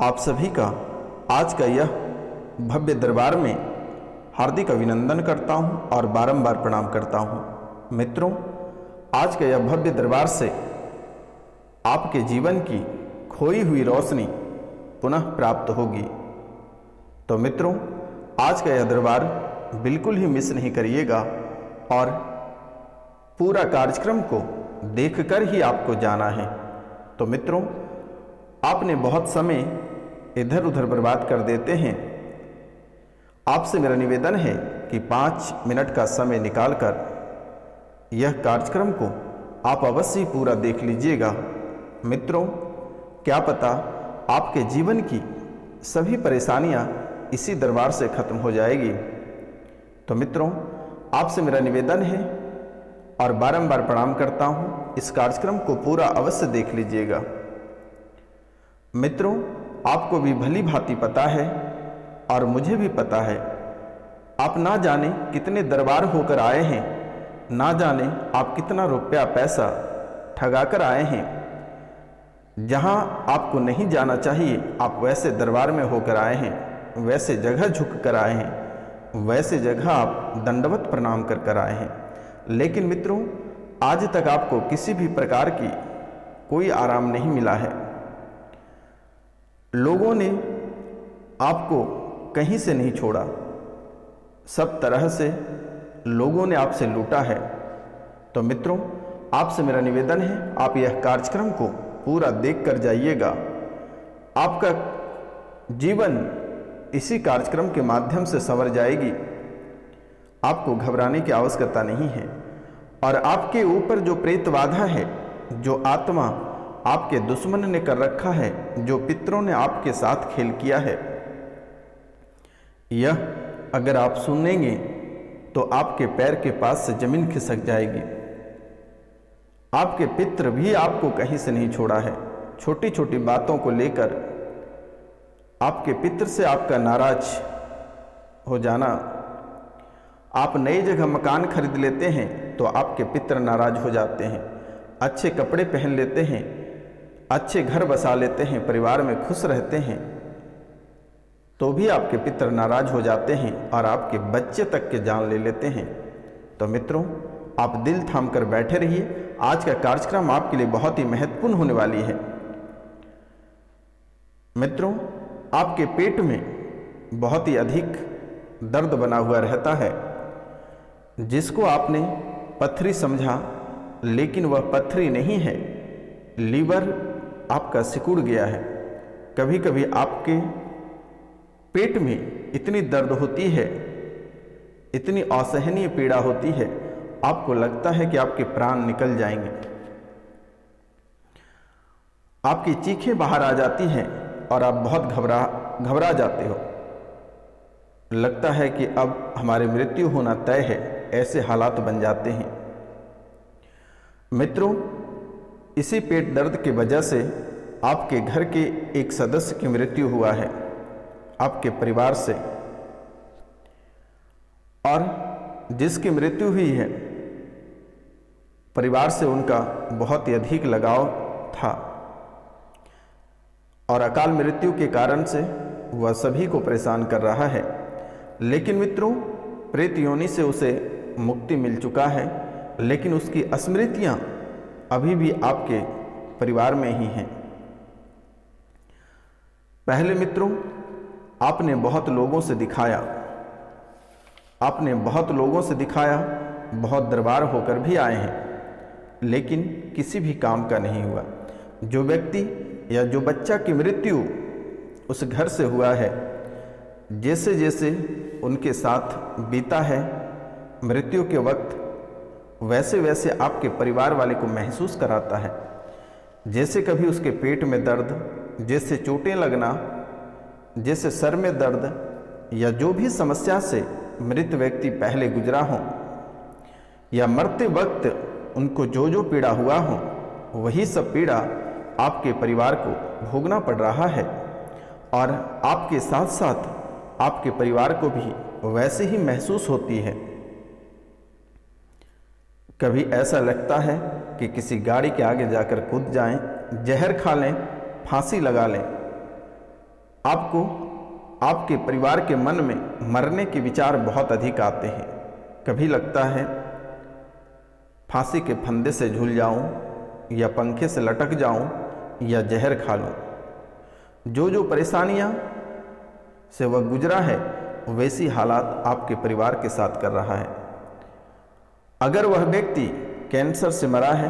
आप सभी का आज का यह भव्य दरबार में हार्दिक अभिनंदन करता हूं और बारंबार प्रणाम करता हूं। मित्रों, आज का यह भव्य दरबार से आपके जीवन की खोई हुई रोशनी पुनः प्राप्त होगी। तो मित्रों, आज का यह दरबार बिल्कुल ही मिस नहीं करिएगा और पूरा कार्यक्रम को देखकर ही आपको जाना है। तो मित्रों, आपने बहुत समय इधर उधर बर्बाद कर देते हैं। आपसे मेरा निवेदन है कि 5 मिनट का समय निकालकर यह कार्यक्रम को आप अवश्य पूरा देख लीजिएगा। मित्रों, क्या पता आपके जीवन की सभी परेशानियां इसी दरबार से खत्म हो जाएगी। तो मित्रों, आपसे मेरा निवेदन है और बारंबार प्रणाम करता हूं, इस कार्यक्रम को पूरा अवश्य देख लीजिएगा। मित्रों, आपको भी भली भांति पता है और मुझे भी पता है, आप ना जाने कितने दरबार होकर आए हैं, ना जाने आप कितना रुपया पैसा ठगा कर आए हैं। जहां आपको नहीं जाना चाहिए आप वैसे दरबार में होकर आए हैं, वैसे जगह झुक कर आए हैं, वैसे जगह आप दंडवत प्रणाम कर कर आए हैं। लेकिन मित्रों, आज तक आपको किसी भी प्रकार की कोई आराम नहीं मिला है। लोगों ने आपको कहीं से नहीं छोड़ा, सब तरह से लोगों ने आपसे लूटा है। तो मित्रों, आपसे मेरा निवेदन है, आप यह कार्यक्रम को पूरा देख कर जाइएगा। आपका जीवन इसी कार्यक्रम के माध्यम से संवर जाएगी। आपको घबराने की आवश्यकता नहीं है। और आपके ऊपर जो प्रेत बाधा है, जो आत्मा आपके दुश्मन ने कर रखा है, जो पितरों ने आपके साथ खेल किया है, यह अगर आप सुनेंगे तो आपके पैर के पास से जमीन खिसक जाएगी। आपके पितर भी आपको कहीं से नहीं छोड़ा है। छोटी छोटी बातों को लेकर आपके पितर से आपका नाराज हो जाना, आप नई जगह मकान खरीद लेते हैं तो आपके पितर नाराज हो जाते हैं। अच्छे कपड़े पहन लेते हैं, अच्छे घर बसा लेते हैं, परिवार में खुश रहते हैं, तो भी आपके पितर नाराज हो जाते हैं और आपके बच्चे तक के जान ले लेते हैं। तो मित्रों, आप दिल थाम कर बैठे रहिए। आज का कार्यक्रम आपके लिए बहुत ही महत्वपूर्ण होने वाली है। मित्रों, आपके पेट में बहुत ही अधिक दर्द बना हुआ रहता है, जिसको आपने पथरी समझा, लेकिन वह पथरी नहीं है। लीवर आपका सिकुड़ गया है। कभी कभी आपके पेट में इतनी दर्द होती है, इतनी असहनीय पीड़ा होती है, आपको लगता है कि आपके प्राण निकल जाएंगे। आपकी चीखें बाहर आ जाती हैं और आप बहुत घबरा जाते हो। लगता है कि अब हमारी मृत्यु होना तय है, ऐसे हालात बन जाते हैं। मित्रों, इसी पेट दर्द की वजह से आपके घर के एक सदस्य की मृत्यु हुआ है, आपके परिवार से। और जिसकी मृत्यु हुई है, परिवार से उनका बहुत ही अधिक लगाव था और अकाल मृत्यु के कारण से वह सभी को परेशान कर रहा है। लेकिन मित्रों, प्रेत योनि से उसे मुक्ति मिल चुका है, लेकिन उसकी स्मृतियां अभी भी आपके परिवार में ही हैं। पहले मित्रों, आपने बहुत लोगों से दिखाया, बहुत दरबार होकर भी आए हैं, लेकिन किसी भी काम का नहीं हुआ। जो व्यक्ति या जो बच्चा की मृत्यु उस घर से हुआ है, जैसे जैसे उनके साथ बीता है मृत्यु के वक्त, वैसे वैसे आपके परिवार वाले को महसूस कराता है। जैसे कभी उसके पेट में दर्द, जैसे चोटें लगना, जैसे सर में दर्द, या जो भी समस्या से मृत व्यक्ति पहले गुजरा हो, या मरते वक्त उनको जो जो पीड़ा हुआ हो, वही सब पीड़ा आपके परिवार को भोगना पड़ रहा है। और आपके साथ साथ आपके परिवार को भी वैसे ही महसूस होती है। कभी ऐसा लगता है कि किसी गाड़ी के आगे जाकर कूद जाएं, जहर खा लें, फांसी लगा लें, आपको आपके परिवार के मन में मरने के विचार बहुत अधिक आते हैं। कभी लगता है फांसी के फंदे से झूल जाऊं या पंखे से लटक जाऊं या जहर खा लूं। जो जो परेशानियां से वह गुजरा है वैसी हालात आपके परिवार के साथ कर रहा है। अगर वह व्यक्ति कैंसर से मरा है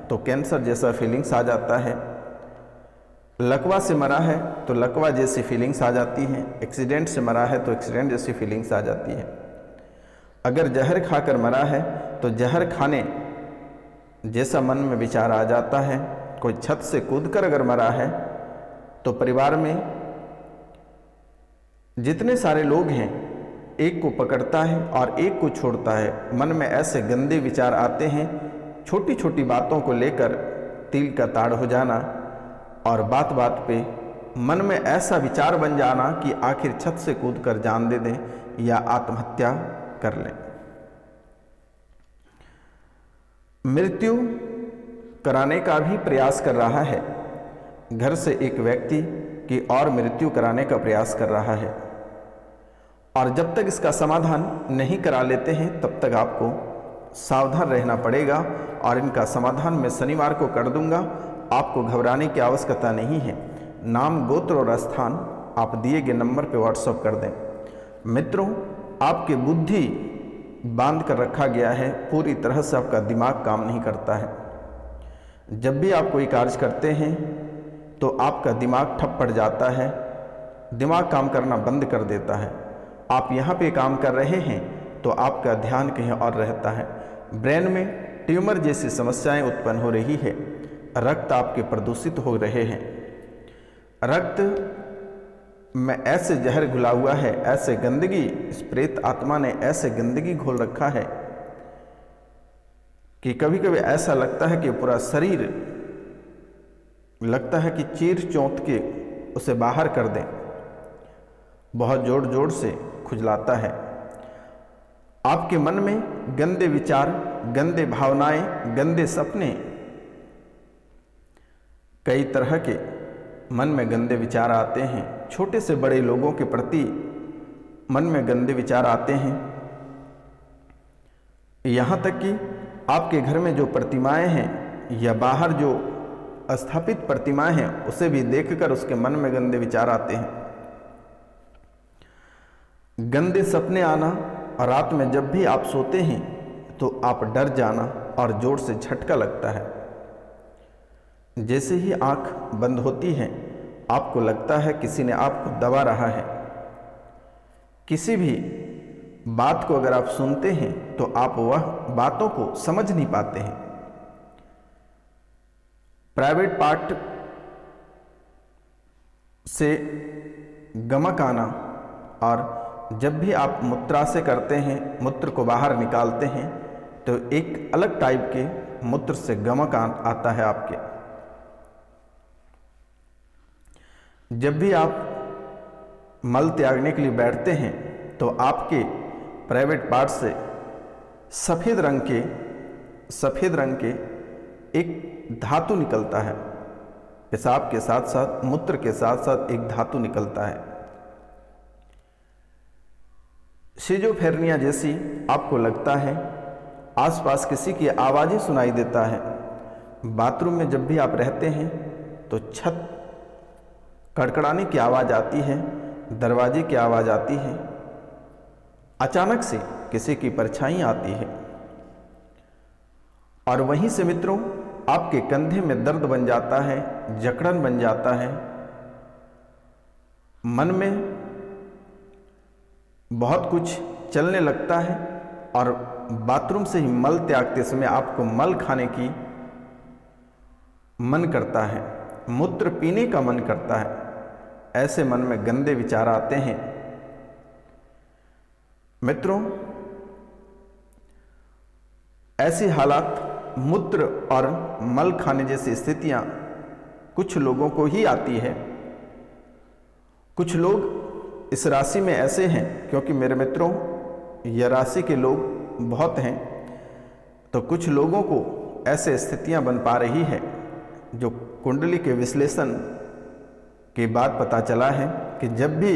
तो कैंसर जैसा फीलिंग्स आ जाता है, लकवा से मरा है तो लकवा जैसी फीलिंग्स आ जाती हैं, एक्सीडेंट से मरा है तो एक्सीडेंट जैसी फीलिंग्स आ जाती है। अगर जहर खाकर मरा है तो जहर खाने जैसा मन में विचार आ जाता है। कोई छत से कूदकर अगर मरा है तो परिवार में जितने सारे लोग हैं एक को पकड़ता है और एक को छोड़ता है। मन में ऐसे गंदे विचार आते हैं, छोटी छोटी बातों को लेकर तिल का ताड़ हो जाना और बात बात पे मन में ऐसा विचार बन जाना कि आखिर छत से कूदकर जान दे दें या आत्महत्या कर लें। मृत्यु कराने का भी प्रयास कर रहा है। घर से एक व्यक्ति की और मृत्यु कराने का प्रयास कर रहा है और जब तक इसका समाधान नहीं करा लेते हैं तब तक आपको सावधान रहना पड़ेगा और इनका समाधान मैं शनिवार को कर दूंगा। आपको घबराने की आवश्यकता नहीं है। नाम, गोत्र और स्थान आप दिए गए नंबर पर व्हाट्सएप कर दें। मित्रों, आपकी बुद्धि बांध कर रखा गया है, पूरी तरह से आपका दिमाग काम नहीं करता है। जब भी आप कोई कार्य करते हैं तो आपका दिमाग ठप पड़ जाता है, दिमाग काम करना बंद कर देता है। आप यहाँ पे काम कर रहे हैं तो आपका ध्यान कहीं और रहता है। ब्रेन में ट्यूमर जैसी समस्याएं उत्पन्न हो रही है, रक्त आपके प्रदूषित हो रहे हैं, रक्त में ऐसे जहर घुला हुआ है, ऐसे गंदगी, इस प्रेत आत्मा ने ऐसे गंदगी घोल रखा है कि कभी कभी ऐसा लगता है कि पूरा शरीर लगता है कि चीर चौंध के उसे बाहर कर दें। बहुत जोर जोर से खुजलाता है। आपके मन में गंदे विचार, गंदे भावनाएं, गंदे सपने, कई तरह के मन में गंदे विचार आते हैं। छोटे से बड़े लोगों के प्रति मन में गंदे विचार आते हैं। यहाँ तक कि आपके घर में जो प्रतिमाएं हैं या बाहर जो स्थापित प्रतिमाएं हैं उसे भी देखकर उसके मन में गंदे विचार आते हैं। गंदे सपने आना और रात में जब भी आप सोते हैं तो आप डर जाना और जोर से झटका लगता है। जैसे ही आंख बंद होती है आपको लगता है किसी ने आपको दबा रहा है। किसी भी बात को अगर आप सुनते हैं तो आप वह बातों को समझ नहीं पाते हैं। प्राइवेट पार्ट से गमक आना, और जब भी आप मूत्राशय करते हैं, मूत्र को बाहर निकालते हैं तो एक अलग टाइप के मूत्र से गमक आता है आपके। जब भी आप मल त्यागने के लिए बैठते हैं तो आपके प्राइवेट पार्ट से सफ़ेद रंग के एक धातु निकलता है। पेशाब के साथ साथ, मूत्र के साथ साथ एक धातु निकलता है। शिजोफ्रेनिया जैसी आपको लगता है। आसपास किसी की आवाज़ें सुनाई देता है। बाथरूम में जब भी आप रहते हैं तो छत कड़कड़ाने की आवाज़ आती है, दरवाजे की आवाज़ आती है, अचानक से किसी की परछाई आती है। और वहीं से मित्रों आपके कंधे में दर्द बन जाता है, जकड़न बन जाता है, मन में बहुत कुछ चलने लगता है और बाथरूम से ही मल त्यागते समय आपको मल खाने की मन करता है, मूत्र पीने का मन करता है। ऐसे मन में गंदे विचार आते हैं। मित्रों, ऐसी हालात, मूत्र और मल खाने जैसी स्थितियां कुछ लोगों को ही आती है। कुछ लोग इस राशि में ऐसे हैं, क्योंकि मेरे मित्रों यह राशि के लोग बहुत हैं, तो कुछ लोगों को ऐसे स्थितियां बन पा रही है जो कुंडली के विश्लेषण के बाद पता चला है। कि जब भी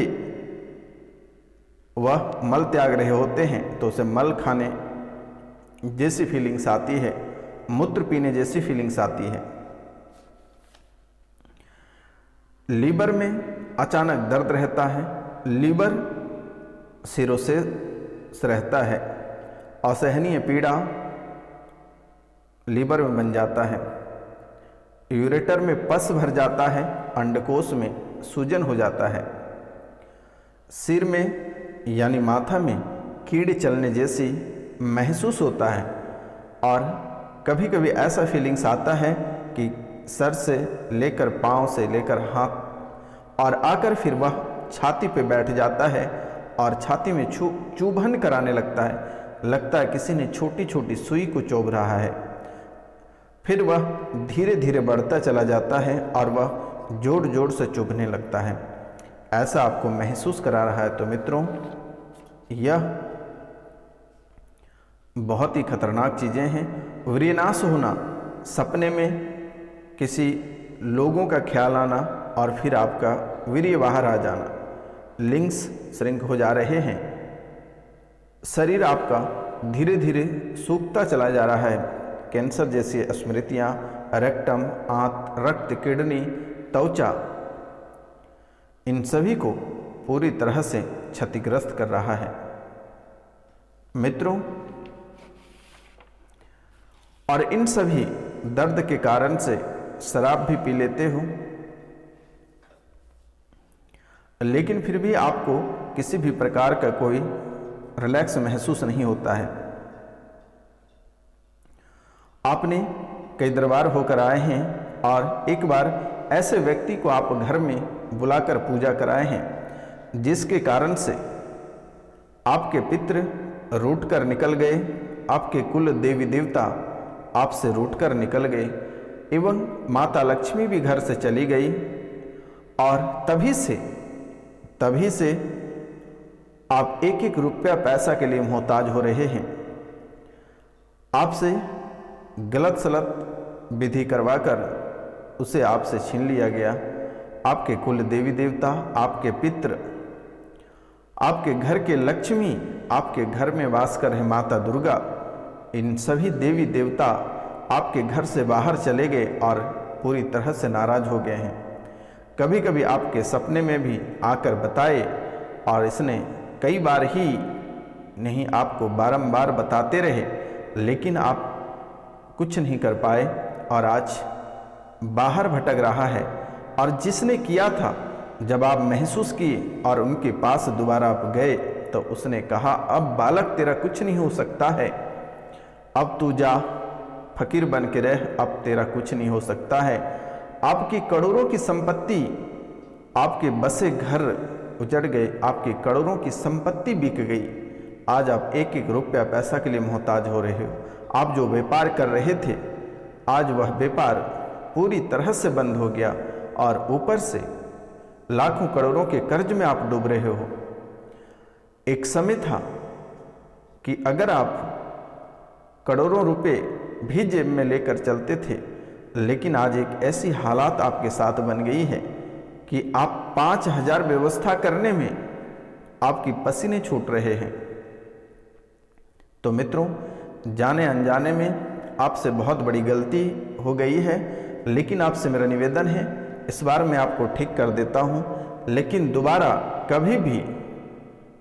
वह मल त्याग रहे होते हैं तो उसे मल खाने जैसी फीलिंग्स आती है, मूत्र पीने जैसी फीलिंग्स आती है। लीवर में अचानक दर्द रहता है, लीवर सिरोसिस रहता है, असहनीय पीड़ा लीवर में बन जाता है, यूरेटर में पस भर जाता है, अंडकोश में सूजन हो जाता है, सिर में यानी माथा में कीड़े चलने जैसी महसूस होता है और कभी कभी ऐसा फीलिंग्स आता है कि सर से लेकर पाँव से लेकर हाथ और आकर फिर वह छाती पे बैठ जाता है और छाती में चुभन कराने लगता है किसी ने छोटी छोटी सुई को चुभ रहा है। फिर वह धीरे धीरे बढ़ता चला जाता है और वह जोर जोर से चुभने लगता है। ऐसा आपको महसूस करा रहा है तो मित्रों, यह बहुत ही खतरनाक चीज़ें हैं। वीर्यनाश होना, सपने में किसी लोगों का ख्याल आना और फिर आपका वीर्य बाहर आ जाना, लिंग्स श्रिंक हो जा रहे हैं, शरीर आपका धीरे धीरे सूखता चला जा रहा है, कैंसर जैसी स्मृतियाँ, रेक्टम, आंत, रक्त, किडनी, त्वचा, इन सभी को पूरी तरह से क्षतिग्रस्त कर रहा है मित्रों। और इन सभी दर्द के कारण से शराब भी पी लेते हो, लेकिन फिर भी आपको किसी भी प्रकार का कोई रिलैक्स महसूस नहीं होता है। आपने कई दरबार होकर आए हैं और एक बार ऐसे व्यक्ति को आप घर में बुलाकर पूजा कराए हैं जिसके कारण से आपके पितृ रूठ कर निकल गए, आपके कुल देवी देवता आपसे रूठ कर निकल गए एवं माता लक्ष्मी भी घर से चली गई और तभी से आप एक एक रुपया पैसा के लिए मोहताज हो रहे हैं। आपसे गलत सलत विधि करवाकर उसे आपसे छीन लिया गया। आपके कुल देवी देवता, आपके पितृ, आपके घर के लक्ष्मी, आपके घर में वास कर है माता दुर्गा, इन सभी देवी देवता आपके घर से बाहर चले गए और पूरी तरह से नाराज हो गए हैं। कभी कभी आपके सपने में भी आकर बताए और इसने कई बार ही नहीं आपको बारंबार बताते रहे, लेकिन आप कुछ नहीं कर पाए और आज बाहर भटक रहा है। और जिसने किया था, जब आप महसूस किए और उनके पास दोबारा आप गए तो उसने कहा, अब बालक तेरा कुछ नहीं हो सकता है, अब तू जा फकीर बन के रह, अब तेरा कुछ नहीं हो सकता है। आपकी करोड़ों की संपत्ति, आपके बसे घर उजड़ गए, आपकी करोड़ों की संपत्ति बिक गई। आज आप एक एक रुपया पैसा के लिए मोहताज हो रहे हो। आप जो व्यापार कर रहे थे, आज वह व्यापार पूरी तरह से बंद हो गया और ऊपर से लाखों करोड़ों के कर्ज में आप डूब रहे हो। एक समय था कि अगर आप करोड़ों रुपए भी जेब में लेकर चलते थे, लेकिन आज एक ऐसी हालात आपके साथ बन गई है कि आप 5000 व्यवस्था करने में आपकी पसीने छूट रहे हैं। तो मित्रों, जाने अनजाने में आपसे बहुत बड़ी गलती हो गई है, लेकिन आपसे मेरा निवेदन है, इस बार मैं आपको ठीक कर देता हूँ, लेकिन दोबारा कभी भी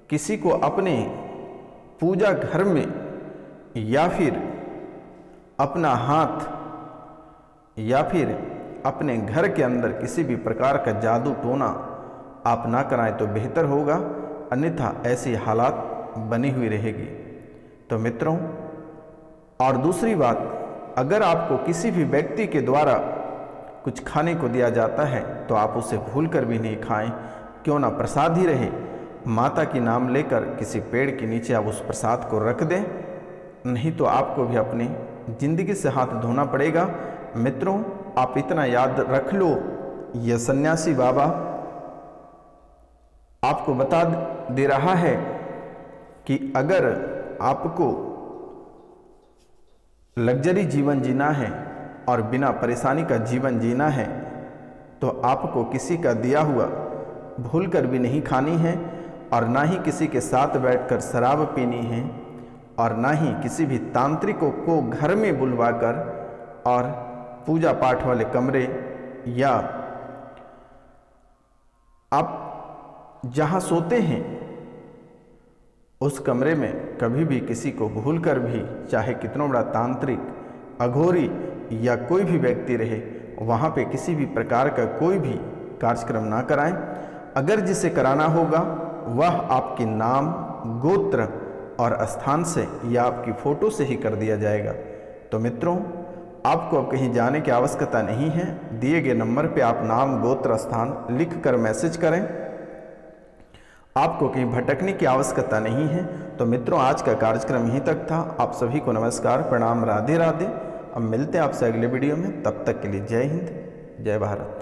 किसी को अपने पूजा घर में या फिर अपना हाथ या फिर अपने घर के अंदर किसी भी प्रकार का जादू टोना आप ना कराएं तो बेहतर होगा, अन्यथा ऐसी हालात बनी हुई रहेगी। तो मित्रों, और दूसरी बात, अगर आपको किसी भी व्यक्ति के द्वारा कुछ खाने को दिया जाता है तो आप उसे भूल कर भी नहीं खाएं, क्यों ना प्रसाद ही रहे। माता की नाम लेकर किसी पेड़ के नीचे आप उस प्रसाद को रख दें, नहीं तो आपको भी अपनी जिंदगी से हाथ धोना पड़ेगा। मित्रों, आप इतना याद रख लो, यह सन्यासी बाबा आपको बता दे रहा है कि अगर आपको लग्जरी जीवन जीना है और बिना परेशानी का जीवन जीना है तो आपको किसी का दिया हुआ भूल कर भी नहीं खानी है और ना ही किसी के साथ बैठकर शराब पीनी है और ना ही किसी भी तांत्रिकों को घर में बुलवाकर और पूजा पाठ वाले कमरे या आप जहाँ सोते हैं उस कमरे में कभी भी किसी को भूल कर भी, चाहे कितना बड़ा तांत्रिक, अघोरी या कोई भी व्यक्ति रहे, वहाँ पे किसी भी प्रकार का कोई भी कार्यक्रम ना कराएं। अगर जिसे कराना होगा वह आपके नाम, गोत्र और स्थान से या आपकी फ़ोटो से ही कर दिया जाएगा। तो मित्रों, आपको अब कहीं जाने की आवश्यकता नहीं है। दिए गए नंबर पे आप नाम, गोत्र, स्थान लिख कर मैसेज करें। आपको कहीं भटकने की आवश्यकता नहीं है। तो मित्रों, आज का कार्यक्रम यहीं तक था। आप सभी को नमस्कार, प्रणाम, राधे राधे। अब मिलते हैं आपसे अगले वीडियो में। तब तक के लिए जय हिंद, जय भारत।